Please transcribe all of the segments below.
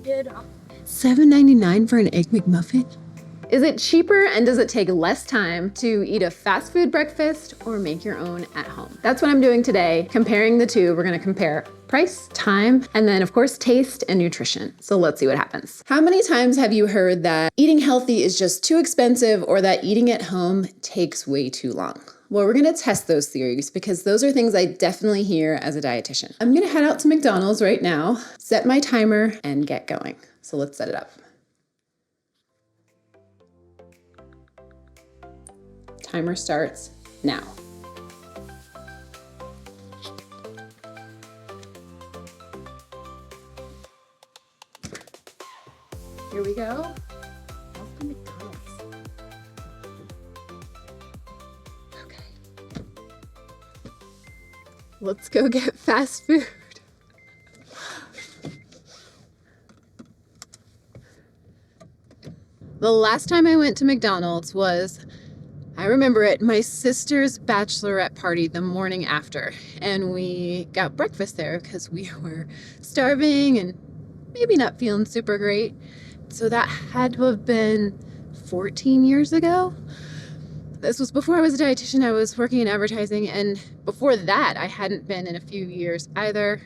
did. $7.99 for an Egg McMuffin? Is it cheaper and does it take less time to eat a fast food breakfast or make your own at home? That's what I'm doing today, comparing the two. We're gonna compare price, time, and then of course taste and nutrition. So let's see what happens. How many times have you heard that eating healthy is just too expensive or that eating at home takes way too long? Well, we're gonna test those theories because those are things I definitely hear as a dietitian. I'm gonna head out to McDonald's right now, set my timer, and get going. So let's set it up. Timer starts now. Here we go. Welcome to McDonald's. Okay. Let's go get fast food. The last time I went to McDonald's was, I remember it, my sister's bachelorette party the morning after, and we got breakfast there because we were starving and maybe not feeling super great. So that had to have been 14 years ago. This was before I was a dietitian. I was working in advertising, and before that I hadn't been in a few years either.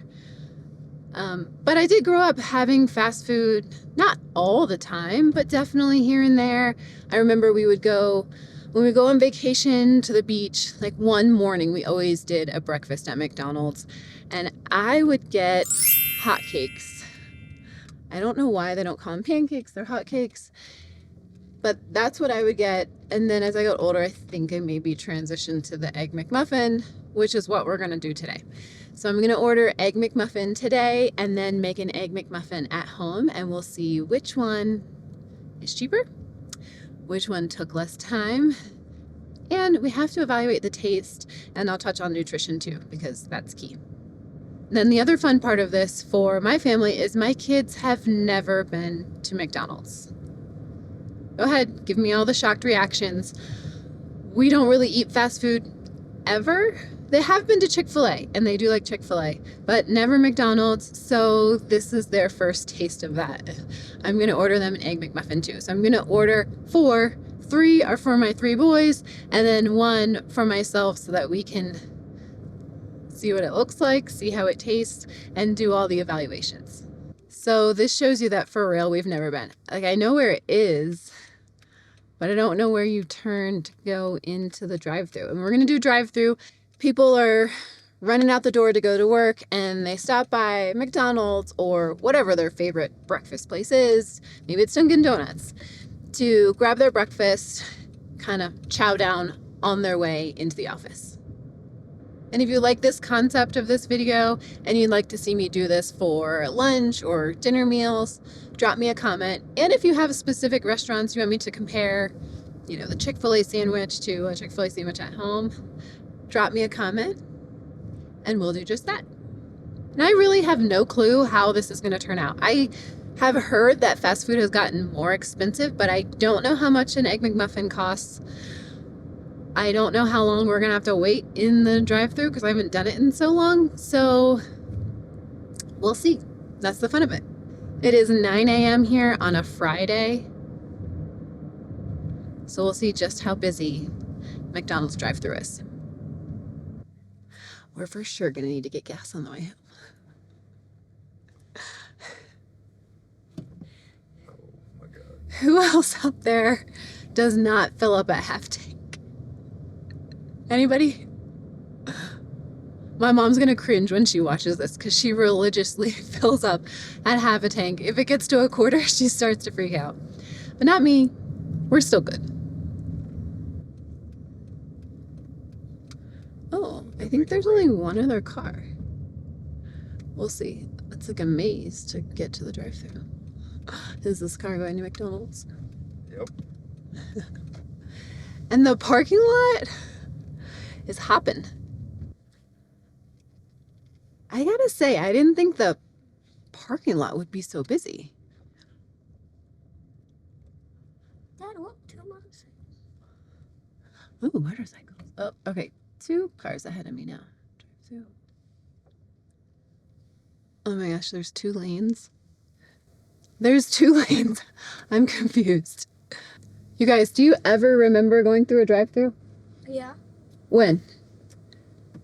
But I did grow up having fast food, not all the time, but definitely here and there. I remember we would go, when we go on vacation to the beach, like one morning, we always did a breakfast at McDonald's, and I would get hotcakes. I don't know why they don't call them pancakes, they're hotcakes, but that's what I would get. And then as I got older, I think I maybe transitioned to the Egg McMuffin, which is what we're gonna do today. So I'm gonna order Egg McMuffin today and then make an Egg McMuffin at home, and we'll see which one is cheaper, which one took less time, and we have to evaluate the taste, and I'll touch on nutrition too, because that's key. Then the other fun part of this for my family is my kids have never been to McDonald's. Go ahead, give me all the shocked reactions. We don't really eat fast food ever. They have been to Chick-fil-A, and they do like Chick-fil-A, but never McDonald's, so this is their first taste of that. I'm gonna order them an Egg McMuffin too. So I'm gonna order three are for my 3 boys, and then 1 for myself so that we can see what it looks like, see how it tastes, and do all the evaluations. So this shows you that for real, we've never been. Like, I know where it is, but I don't know where you turn to go into the drive-thru. And we're gonna do drive-thru. People are running out the door to go to work, and they stop by McDonald's or whatever their favorite breakfast place is. Maybe it's Dunkin' Donuts, to grab their breakfast, kind of chow down on their way into the office. And if you like this concept of this video and you'd like to see me do this for lunch or dinner meals, drop me a comment. And if you have specific restaurants you want me to compare, you know, the Chick-fil-A sandwich to a Chick-fil-A sandwich at home, drop me a comment and we'll do just that. And I really have no clue how this is going to turn out. I have heard that fast food has gotten more expensive, but I don't know how much an Egg McMuffin costs. I don't know how long we're going to have to wait in the drive-thru because I haven't done it in so long. So we'll see. That's the fun of it. It is 9 a.m. here on a Friday. So we'll see just how busy McDonald's drive-thru is. We're for sure going to need to get gas on the way home. Oh my God. Who else out there does not fill up at half tank? Anybody? My mom's going to cringe when she watches this because she religiously fills up at half a tank. If it gets to a quarter, she starts to freak out. But not me. We're still good. Oh, I think there's only one other car. We'll see. It's like a maze to get to the drive-thru. Is this car going to McDonald's? Yep. And the parking lot is hopping. I gotta say, I didn't think the parking lot would be so busy. Dad, look, 2 motorcycles. Ooh, motorcycles. Oh, okay. 2 cars ahead of me now. Drive-thru. Oh my gosh, there's 2 lanes. There's 2 lanes. I'm confused. You guys, do you ever remember going through a drive-thru? Yeah. When?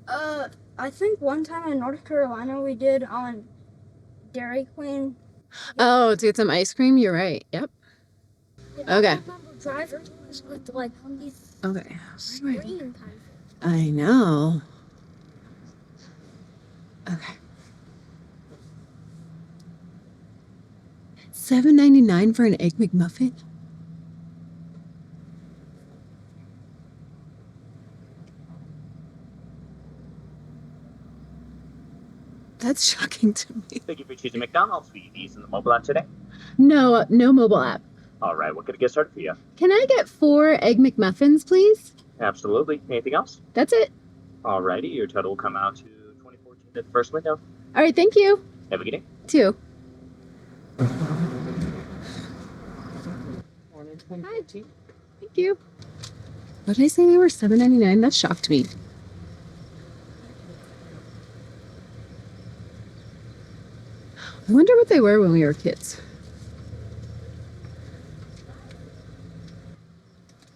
I think one time in North Carolina we did on Dairy Queen. Oh, to get some ice cream? You're right. Yep. Yeah, Okay. I remember drivers with like these Okay. screen kind of. I know. Okay. $7.99 for an Egg McMuffin? That's shocking to me. Thank you for choosing McDonald's. We use in the mobile app today. No mobile app. All right, what could I get started for you? Can I get 4 Egg McMuffins, please? Absolutely. Anything else? That's it. All righty, your total will come out to $24.14 at the first window. All right, thank you. Have a good day. 2. Hi. Thank you. What did I say they were $7.99? That shocked me. I wonder what they were when we were kids.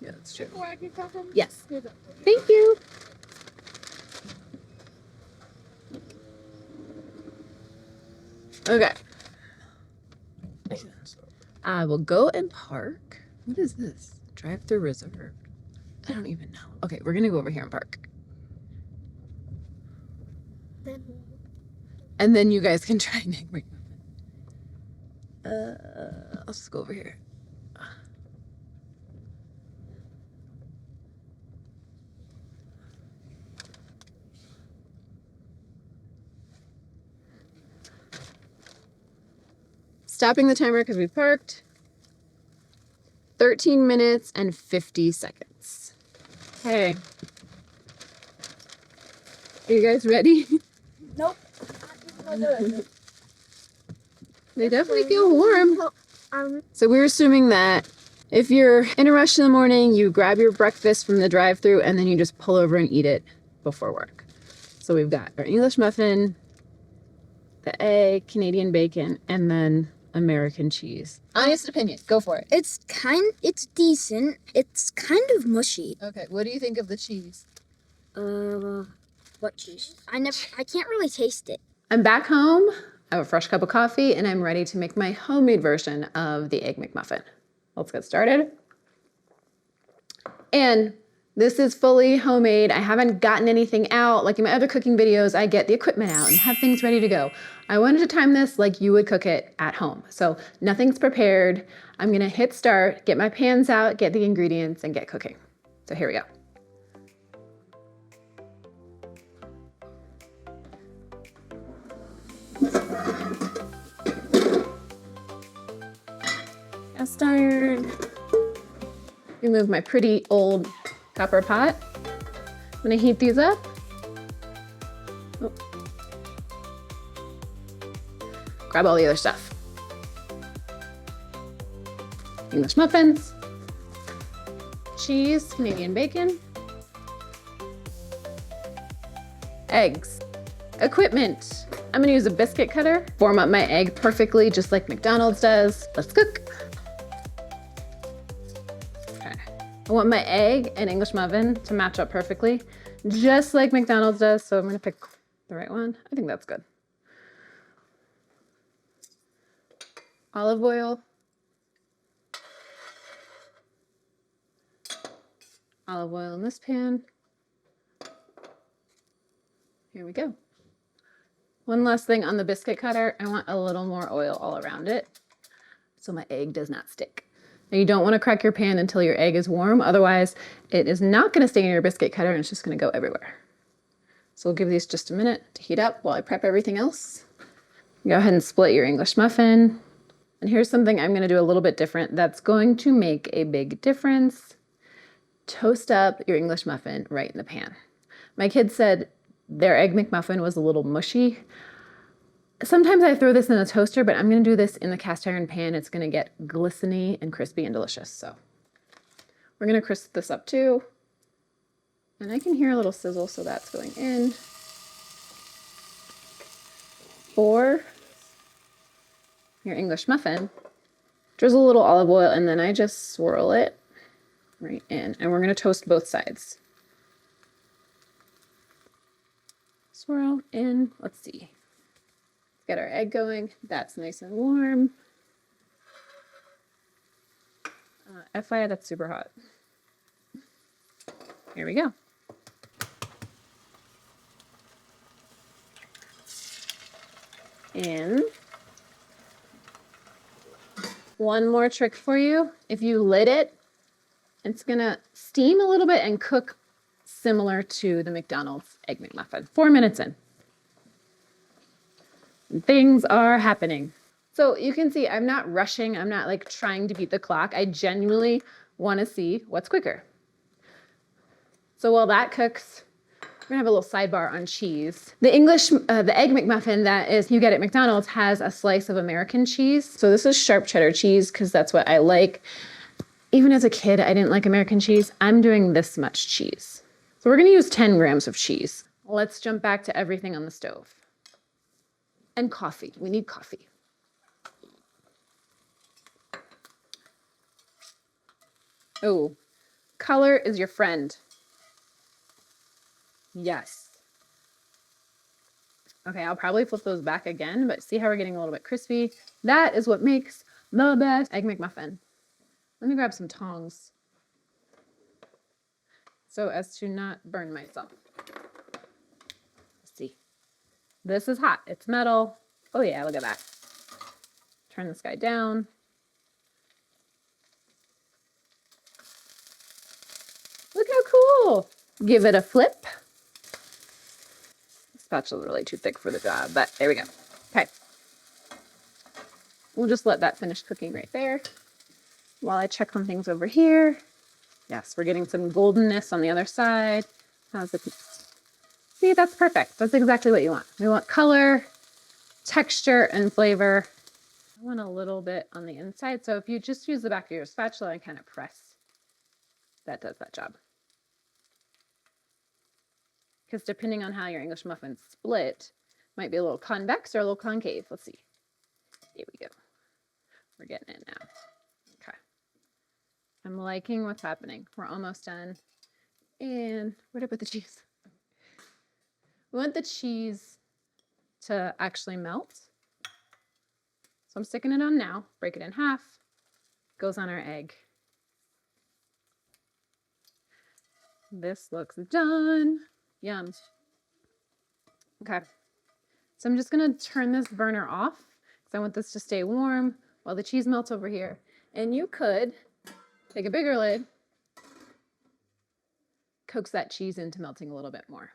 Yeah, that's true. Yes. Thank you. Okay. I will go and park. What is this? Drive-through reserved. I don't even know. Okay, we're gonna go over here and park. And then you guys can try and make I'll just go over here. Stopping the timer because we parked. 13 minutes and 50 seconds. Okay. Are you guys ready? Nope. They definitely feel warm. Um, So we're assuming that if you're in a rush in the morning, you grab your breakfast from the drive-thru and then you just pull over and eat it before work. So we've got our English muffin, the egg, Canadian bacon, and then American cheese. Honest opinion, go for it. it's decent. It's kind of mushy. Okay, what do you think of the cheese? What cheese? I can't really taste it. I'm back home. I have a fresh cup of coffee and I'm ready to make my homemade version of the Egg McMuffin. Let's get started. And this is fully homemade. I haven't gotten anything out. Like in my other cooking videos, I get the equipment out and have things ready to go. I wanted to time this like you would cook it at home. So nothing's prepared. I'm gonna hit start, get my pans out, get the ingredients, and get cooking. So here we go. Cast iron. Remove my pretty old copper pot. I'm gonna heat these up. Oh. Grab all the other stuff. English muffins, cheese, Canadian bacon, eggs, equipment. I'm gonna use a biscuit cutter, form up my egg perfectly just like McDonald's does. Let's cook. Okay. I want my egg and English muffin to match up perfectly, just like McDonald's does, so I'm gonna pick the right one. I think that's good. Olive oil. Olive oil in this pan. Here we go. One last thing on the biscuit cutter, I want a little more oil all around it so my egg does not stick. Now you don't want to crack your pan until your egg is warm, otherwise it is not going to stay in your biscuit cutter and it's just going to go everywhere. So we'll give these just a minute to heat up while I prep everything else. Go ahead and split your English muffin. And here's something I'm going to do a little bit different that's going to make a big difference. Toast up your English muffin right in the pan. My kids said their Egg McMuffin was a little mushy. Sometimes I throw this in a toaster, but I'm gonna do this in the cast iron pan. It's gonna get glistening and crispy and delicious. So we're gonna crisp this up too. And I can hear a little sizzle, so that's going in. 4, your English muffin. Drizzle a little olive oil, and then I just swirl it right in. And we're going to toast both sides. Swirl in. Let's see. Get our egg going. That's nice and warm. FYI, that's super hot. Here we go. And one more trick for you. If you lit it, it's gonna steam a little bit and cook similar to the McDonald's Egg McMuffin. 4 minutes in. And things are happening. So you can see I'm not rushing. I'm not like trying to beat the clock. I genuinely want to see what's quicker. So while that cooks, we're gonna have a little sidebar on cheese. The Egg McMuffin that is you get at McDonald's has a slice of American cheese. So this is sharp cheddar cheese because that's what I like. Even as a kid, I didn't like American cheese. I'm doing this much cheese. So we're gonna use 10 grams of cheese. Let's jump back to everything on the stove. And coffee, we need coffee. Oh, color is your friend. Yes. Okay, I'll probably flip those back again, but see how we're getting a little bit crispy? That is what makes the best Egg McMuffin. Let me grab some tongs so as to not burn myself. Let's see. This is hot. It's metal. Oh yeah, look at that. Turn this guy down. Look how cool. Give it a flip. The spatula's really too thick for the job, but there we go. Okay. We'll just let that finish cooking right there while I check on things over here. Yes, we're getting some goldenness on the other side. How's it? See, that's perfect. That's exactly what you want. We want color, texture, and flavor. I want a little bit on the inside. So if you just use the back of your spatula and kind of press, that does that job. Because depending on how your English muffins split, might be a little convex or a little concave. Let's see. Here we go. We're getting it now. Okay. I'm liking what's happening. We're almost done. And where did I put the cheese? We want the cheese to actually melt. So I'm sticking it on now. Break it in half. Goes on our egg. This looks done. Yum. Okay. So I'm just going to turn this burner off because I want this to stay warm while the cheese melts over here. And you could take a bigger lid, coax that cheese into melting a little bit more.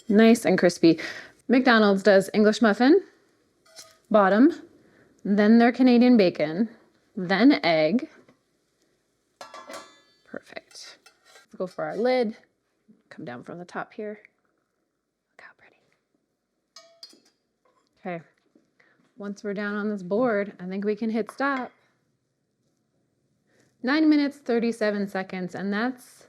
Nice and crispy. McDonald's does English muffin, bottom, then their Canadian bacon, then egg. Perfect. Let's go for our lid. Come down from the top here. Look how pretty. Okay. Once we're down on this board, I think we can hit stop. 9 minutes, 37 seconds, and that's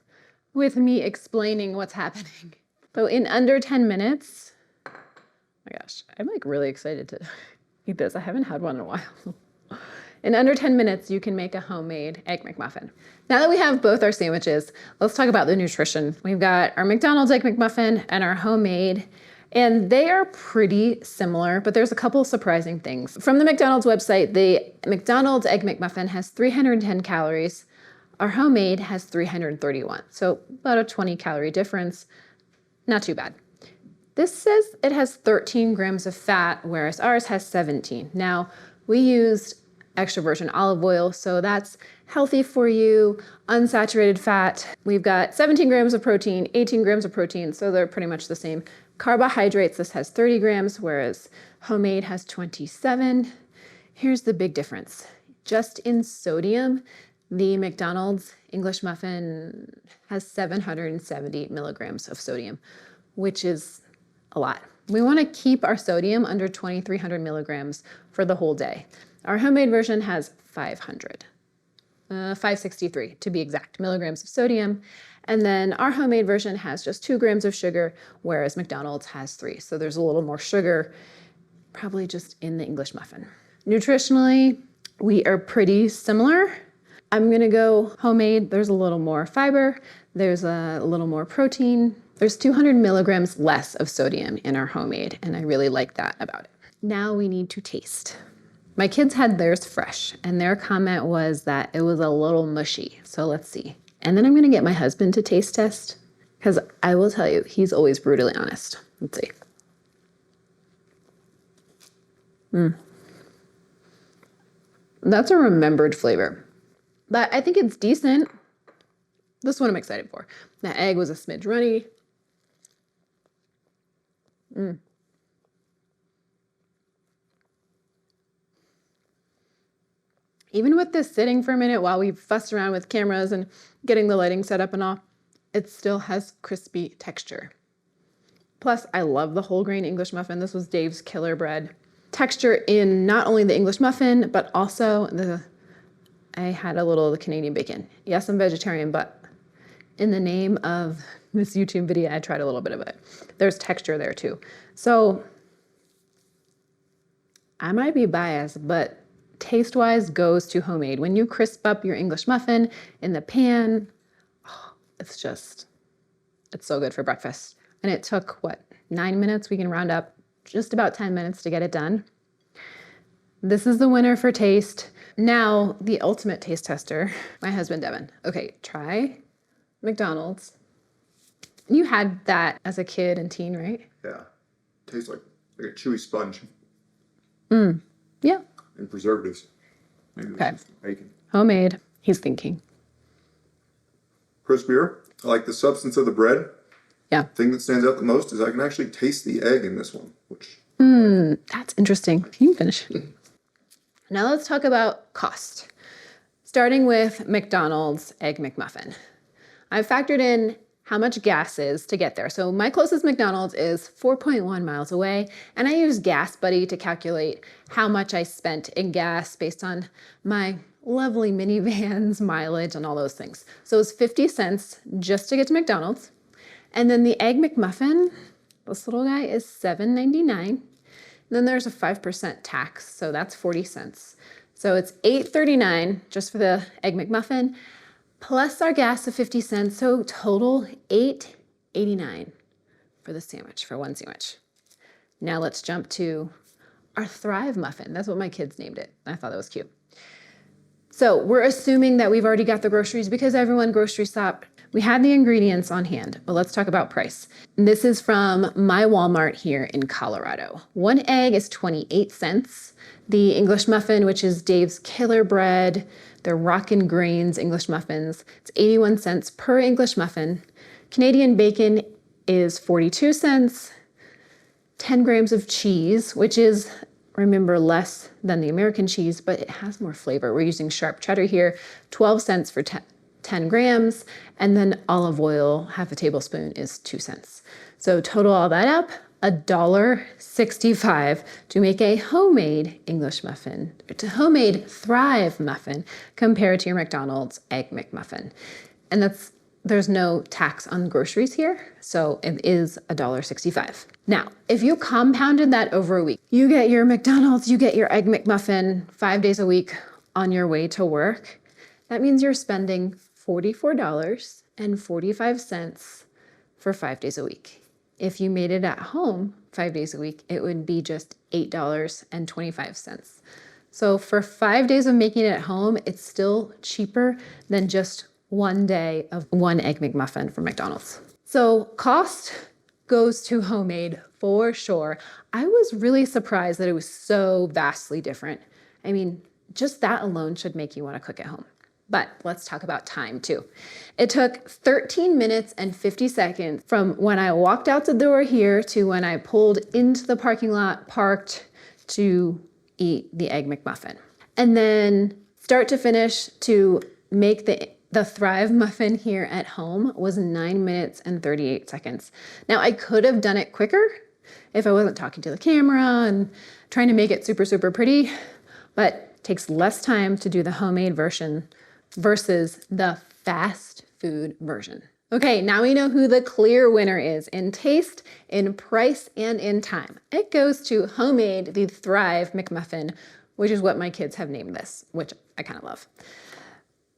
with me explaining what's happening. So in under 10 minutes, oh my gosh, I'm like really excited to eat this. I haven't had one in a while. In under 10 minutes, you can make a homemade Egg McMuffin. Now that we have both our sandwiches, let's talk about the nutrition. We've got our McDonald's Egg McMuffin and our homemade, and they are pretty similar, but there's a couple surprising things. From the McDonald's website, the McDonald's Egg McMuffin has 310 calories. Our homemade has 331. So about a 20 calorie difference. Not too bad. This says it has 13 grams of fat, whereas ours has 17. Now, we used extra virgin olive oil, so that's healthy for you, unsaturated fat. We've got 17 grams of protein, 18 grams of protein, so they're pretty much the same. Carbohydrates, this has 30 grams, whereas homemade has 27. Here's the big difference. Just in sodium, the McDonald's English muffin has 770 milligrams of sodium, which is a lot. We want to keep our sodium under 2,300 milligrams for the whole day. Our homemade version has 563 to be exact, milligrams of sodium. And then our homemade version has just 2 grams of sugar, whereas McDonald's has 3. So there's a little more sugar, probably just in the English muffin. Nutritionally, we are pretty similar. I'm gonna go homemade. There's a little more fiber. There's a little more protein. There's 200 milligrams less of sodium in our homemade, and I really like that about it. Now we need to taste. My kids had theirs fresh, and their comment was that it was a little mushy. So let's see. And then I'm gonna get my husband to taste test, because I will tell you, he's always brutally honest. Let's see. That's a remembered flavor, but I think it's decent. This one I'm excited for. The egg was a smidge runny. Even with this sitting for a minute while we fussed around with cameras and getting the lighting set up and all, it still has crispy texture. Plus, I love the whole grain English muffin. This was Dave's killer bread. Texture in not only the English muffin, but also I had a little of the Canadian bacon. Yes, I'm vegetarian, but in the name of this YouTube video, I tried a little bit of it. There's texture there too. So I might be biased, but taste-wise goes to homemade. When you crisp up your English muffin in the pan, it's so good for breakfast. And it took, 9 minutes? We can round up just about 10 minutes to get it done. This is the winner for taste. Now, the ultimate taste tester, my husband, Devin. Okay, try McDonald's. You had that as a kid and teen, right? Yeah. Tastes like a chewy sponge. Yeah. And preservatives. Maybe Okay. this is bacon. Homemade. He's thinking. Crispier. I like the substance of the bread. Yeah. Thing that stands out the most is I can actually taste the egg in this one, which That's interesting. You can finish. Now let's talk about cost. Starting with McDonald's Egg McMuffin. I've factored in how much gas is to get there. So my closest McDonald's is 4.1 miles away, and I use Gas Buddy to calculate how much I spent in gas based on my lovely minivan's mileage and all those things. So it's 50 cents just to get to McDonald's. And then the Egg McMuffin, this little guy, is $7.99. Then there's a 5% tax, so that's 40 cents. So it's $8.39 just for the Egg McMuffin, plus our gas of 50 cents, so total $8.89 for the sandwich, for one sandwich. Now let's jump to our Thrive Muffin. That's what my kids named it. I thought that was cute. So we're assuming that we've already got the groceries because everyone grocery shop. We had the ingredients on hand, but let's talk about price. This is from my Walmart here in Colorado. One egg is 28 cents. The English muffin, which is Dave's killer bread, they're Rockin' Grains English muffins. It's 81 cents per English muffin. Canadian bacon is 42 cents. 10 grams of cheese, which is, remember, less than the American cheese, but it has more flavor. We're using sharp cheddar here. 12 cents for 10 grams, and then olive oil, half a tablespoon, is 2 cents. So total all that up, $1.65 to make a homemade English muffin, to homemade Thrive muffin compared to your McDonald's Egg McMuffin. And there's no tax on groceries here, so it is $1.65. Now, if you compounded that over a week, you get your McDonald's, you get your Egg McMuffin 5 days a week on your way to work. That means you're spending $44.45 for 5 days a week. If you made it at home 5 days a week, it would be just $8.25. So for 5 days of making it at home, it's still cheaper than just one day of one Egg McMuffin from McDonald's. So cost goes to homemade for sure. I was really surprised that it was so vastly different. I mean, just that alone should make you want to cook at home. But let's talk about time too. It took 13 minutes and 50 seconds from when I walked out the door here to when I pulled into the parking lot, parked, to eat the Egg McMuffin. And then start to finish to make the Thrive muffin here at home was 9 minutes and 38 seconds. Now I could have done it quicker if I wasn't talking to the camera and trying to make it super, super pretty, but it takes less time to do the homemade version versus the fast food version. Okay, now we know who the clear winner is in taste, in price, and in time. It goes to Homemade, the Thrive McMuffin, which is what my kids have named this, which I kind of love.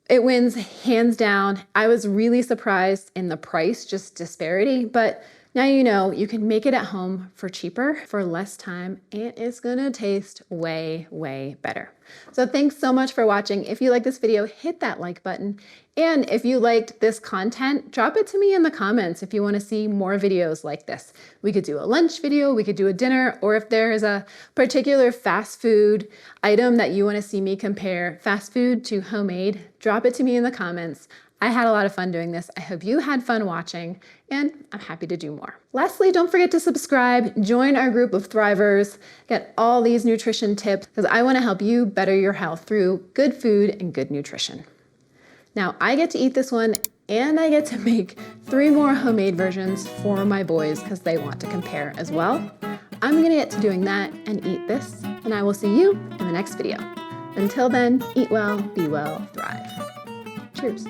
It wins hands down. I was really surprised in the price, just disparity, but now you know you can make it at home for cheaper, for less time, and it's gonna taste way, way better. So thanks so much for watching. If you like this video, hit that like button. And if you liked this content, drop it to me in the comments if you wanna see more videos like this. We could do a lunch video, we could do a dinner, or if there is a particular fast food item that you wanna see me compare fast food to homemade, drop it to me in the comments. I had a lot of fun doing this. I hope you had fun watching, and I'm happy to do more. Lastly, don't forget to subscribe, join our group of Thrivers, get all these nutrition tips, because I want to help you better your health through good food and good nutrition. Now, I get to eat this one, and I get to make 3 more homemade versions for my boys because they want to compare as well. I'm going to get to doing that and eat this, and I will see you in the next video. Until then, eat well, be well, thrive. Cheers.